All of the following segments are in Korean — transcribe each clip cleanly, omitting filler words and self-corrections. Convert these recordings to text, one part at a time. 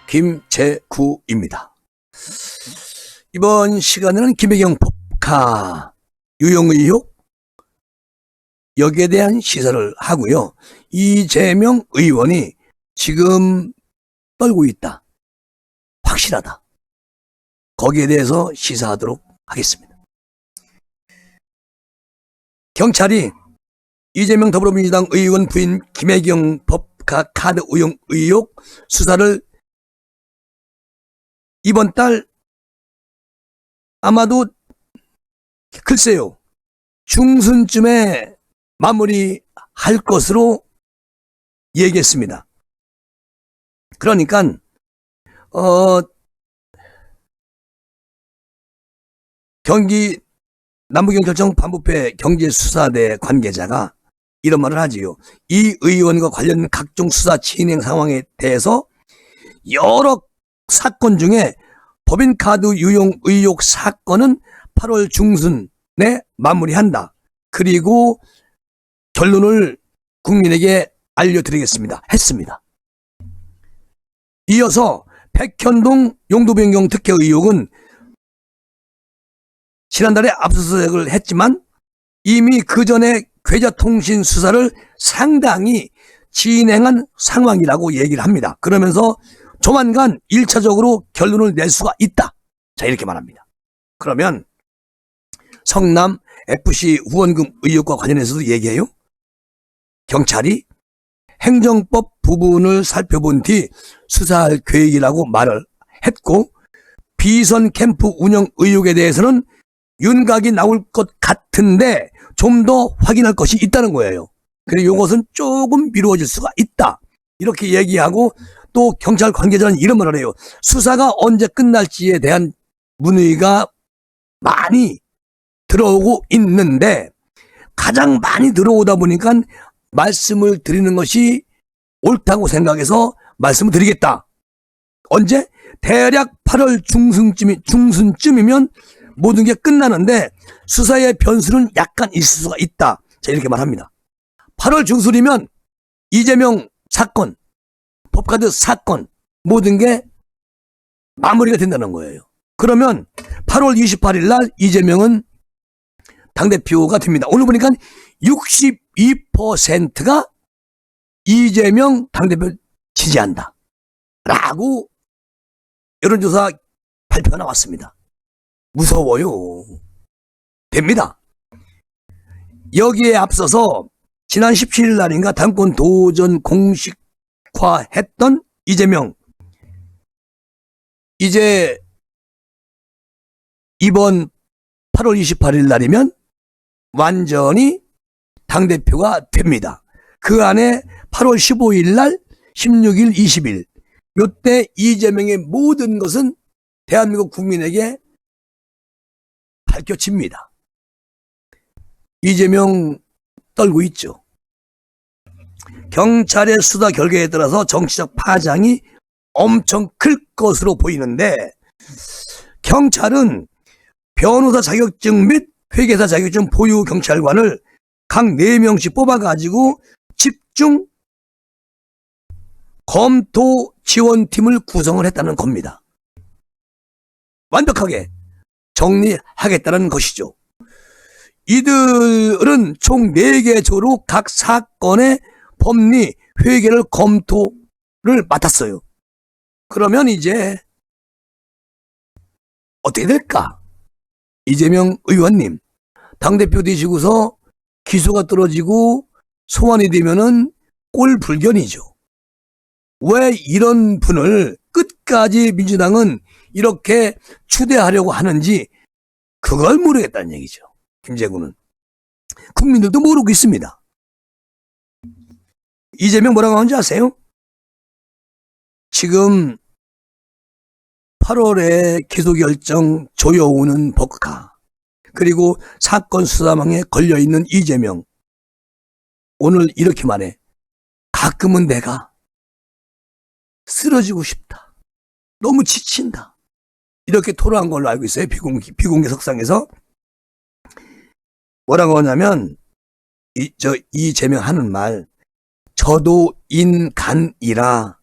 김재구입니다. 이번 시간에는 김혜경 법카 유용 의혹 여기에 대한 시사를 하고요. 이재명 의원이 지금 떨고 있다. 확실하다. 거기에 대해서 시사하도록 하겠습니다. 경찰이 이재명 더불어민주당 의원 부인 김혜경 법카 카드 운용 의혹 수사를 이번 달 아마도 글쎄요 중순쯤에 마무리할 것으로 얘기했습니다. 그러니까 경기 남부경찰청 반부패 경제수사대 관계자가 이런 말을 하지요. 이 의원과 관련 각종 수사 진행 상황에 대해서 여러 사건 중에 법인카드 유용 의혹 사건은 8월 중순에 마무리한다. 그리고 결론을 국민에게 알려드리겠습니다. 했습니다. 이어서 백현동 용도변경 특혜 의혹은 지난달에 압수수색을 했지만 이미 그 전에 계좌통신 수사를 상당히 진행한 상황이라고 얘기를 합니다. 그러면서 조만간 1차적으로 결론을 낼 수가 있다. 자, 이렇게 말합니다. 그러면 성남 FC 후원금 의혹과 관련해서도 얘기해요. 경찰이 행정법 부분을 살펴본 뒤 수사할 계획이라고 말을 했고, 비선 캠프 운영 의혹에 대해서는 윤곽이 나올 것 같은데 좀 더 확인할 것이 있다는 거예요. 그래서 이것은 조금 미루어질 수가 있다. 이렇게 얘기하고, 또 경찰 관계자는 이런 말을 해요. 수사가 언제 끝날지에 대한 문의가 많이 들어오고 있는데 가장 많이 들어오다 보니까 말씀을 드리는 것이 옳다고 생각해서 말씀을 드리겠다. 언제? 대략 8월 중순쯤이면 모든 게 끝나는데 수사의 변수는 약간 있을 수가 있다. 자, 이렇게 말합니다. 8월 중순이면 이재명 사건, 법카드 사건 모든 게 마무리가 된다는 거예요. 그러면 8월 28일 날 이재명은 당대표가 됩니다. 오늘 보니까 62%가 이재명 당대표 지지한다 라고 여론조사 발표가 나왔습니다. 무서워요. 됩니다. 여기에 앞서서 지난 17일 날인가 당권 도전 공식화했던 이재명, 이제 이번 8월 28일 날이면 완전히 당대표가 됩니다. 그 안에 8월 15일 날, 16일, 20일 요때 이재명의 모든 것은 대한민국 국민에게 밝혀집니다. 이재명 떨고 있죠. 경찰의 수사 결과에 따라서 정치적 파장이 엄청 클 것으로 보이는데, 경찰은 변호사 자격증 및 회계사 자격증 보유 경찰관을 각 4명씩 뽑아가지고 집중 검토 지원팀을 구성을 했다는 겁니다. 완벽하게 정리하겠다는 것이죠. 이들은 총 4개 조로 각 사건의 법리, 회계를 검토를 맡았어요. 그러면 이제 어떻게 될까? 이재명 의원님, 당대표 되시고서 기소가 떨어지고 소환이 되면은 꼴불견이죠. 왜 이런 분을 끝까지 민주당은 이렇게 추대하려고 하는지 그걸 모르겠다는 얘기죠. 김재구는. 국민들도 모르고 있습니다. 이재명 뭐라고 하는지 아세요? 지금 8월에 기소결정 조여오는 법카, 그리고 사건 수사망에 걸려있는 이재명, 오늘 이렇게 말해. 가끔은 내가 쓰러지고 싶다. 너무 지친다. 이렇게 토로한 걸로 알고 있어요. 비공개 석상에서. 뭐라고 하냐면 이재명 하는 말, 저도 인간이라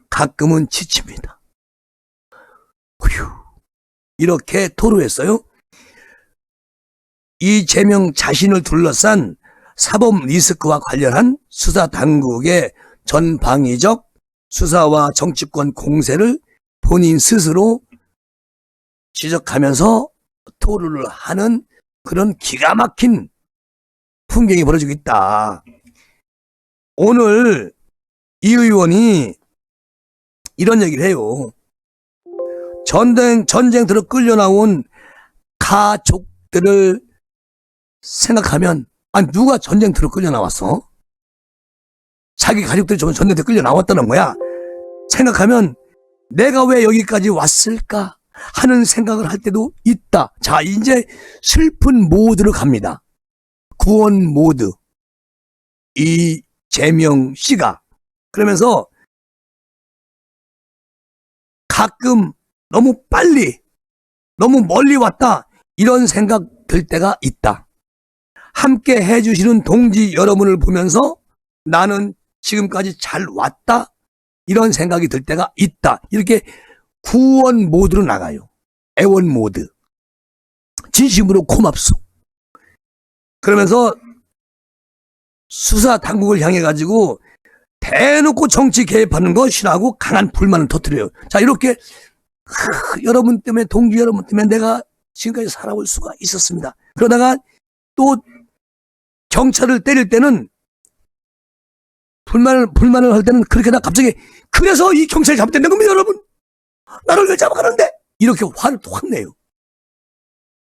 가끔은 지칩니다. 이렇게 토로했어요. 이재명 자신을 둘러싼 사법 리스크와 관련한 수사 당국의 전방위적 수사와 정치권 공세를 본인 스스로 지적하면서 토로를 하는 그런 기가 막힌 풍경이 벌어지고 있다. 오늘 이 의원이 이런 얘기를 해요. 전쟁터로 끌려 나온 가족들을 생각하면, 아니, 누가 전쟁터로 끌려 나왔어? 자기 가족들이 전쟁터로 끌려 나왔다는 거야. 생각하면 내가 왜 여기까지 왔을까 하는 생각을 할 때도 있다. 자, 이제 슬픈 모드로 갑니다. 구원 모드. 이재명 씨가. 그러면서 가끔 너무 빨리, 너무 멀리 왔다, 이런 생각 들 때가 있다. 함께 해주시는 동지 여러분을 보면서 나는 지금까지 잘 왔다, 이런 생각이 들 때가 있다. 이렇게 구원 모드로 나가요. 애원 모드. 진심으로 고맙소. 그러면서 수사 당국을 향해 가지고 대놓고 정치 개입하는 거 싫어하고 강한 불만을 터뜨려요. 자, 이렇게 여러분 때문에, 동지 여러분 때문에 내가 지금까지 살아올 수가 있었습니다. 그러다가 또 경찰을 때릴 때는, 불만을 할 때는 그렇게 나 갑자기, 그래서 이 경찰이 잘못된 겁니다, 여러분. 나를 왜 잡아가는데? 이렇게 화를 확 내요.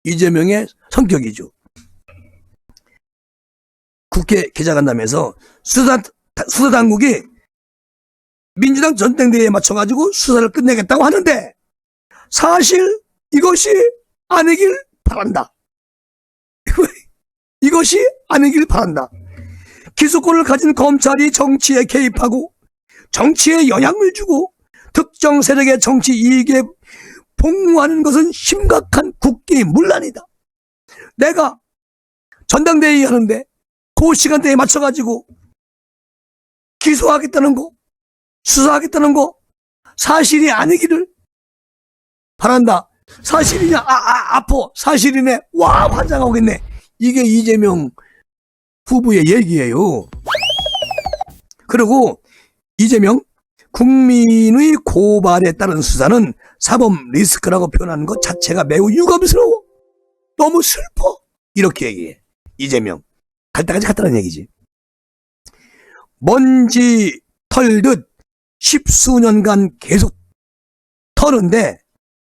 이재명의 성격이죠. 국회 기자간담회에서 수사당국이 민주당 전당대회에 맞춰가지고 수사를 끝내겠다고 하는데 사실 이것이 아니길 바란다. 이것이 아니길 바란다. 기소권을 가진 검찰이 정치에 개입하고 정치에 영향을 주고 특정 세력의 정치 이익에 복무하는 것은 심각한 국기문란이다. 내가 전당대회 하는데 그 시간대에 맞춰가지고 기소하겠다는 거, 수사하겠다는 거 사실이 아니기를 바란다. 사실이냐? 아파. 사실이네. 와, 환장하겠네. 이게 이재명 후보의 얘기예요. 그리고 이재명, 국민의 고발에 따른 수사는 사법 리스크라고 표현하는 것 자체가 매우 유감스러워. 너무 슬퍼. 이렇게 얘기해. 이재명. 갈 때까지 갔다는 얘기지. 먼지 털듯 10수년간 계속 털은데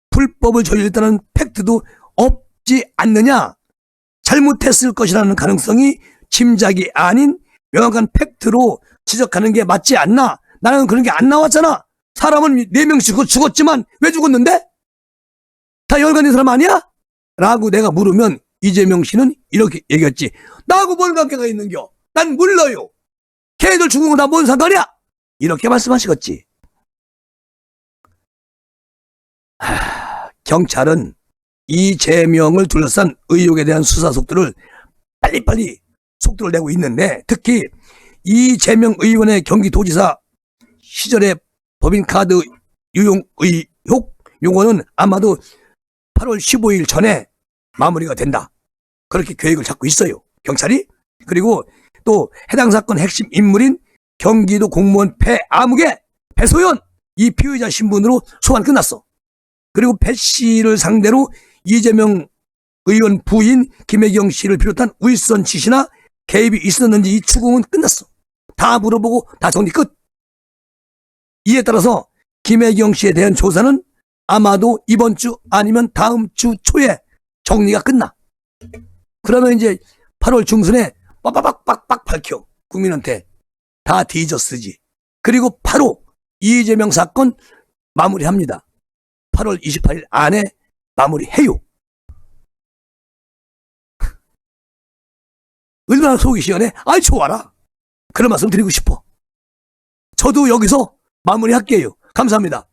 불법을 저질렀다는 팩트도 없지 않느냐? 잘못했을 것이라는 가능성이 짐작이 아닌 명확한 팩트로 지적하는 게 맞지 않나? 나는 그런 게 안 나왔잖아. 사람은 4명씩 죽었지만 왜 죽었는데? 다 열관인 사람 아니야? 라고 내가 물으면 이재명 씨는 이렇게 얘기했지. 나하고 뭔 관계가 있는겨? 난 몰라요. 걔들 죽은 거 나 뭔 상관이야? 이렇게 말씀하시겠지. 경찰은 이재명을 둘러싼 의혹에 대한 수사 속도를 빨리빨리 속도를 내고 있는데, 특히 이재명 의원의 경기도지사 시절의 법인카드 유용 의혹, 요거는 아마도 8월 15일 전에 마무리가 된다. 그렇게 계획을 잡고 있어요, 경찰이. 그리고 또 해당 사건 핵심 인물인 경기도 공무원 배아무개, 배소연, 이 피의자 신분으로 소환 끝났어. 그리고 배 씨를 상대로 이재명 의원 부인 김혜경 씨를 비롯한 윗선 지시나 개입이 있었는지 이 추궁은 끝났어. 다 물어보고 다 정리 끝. 이에 따라서 김혜경 씨에 대한 조사는 아마도 이번 주 아니면 다음 주 초에 정리가 끝나. 그러면 이제 8월 중순에 빡빡빡빡 밝혀. 국민한테 다 뒤졌으지. 그리고 바로 이재명 사건 마무리합니다. 8월 28일 안에 마무리해요. 얼마나 속이 시원해? 아이, 좋아라. 그런 말씀 드리고 싶어. 저도 여기서 마무리할게요. 감사합니다.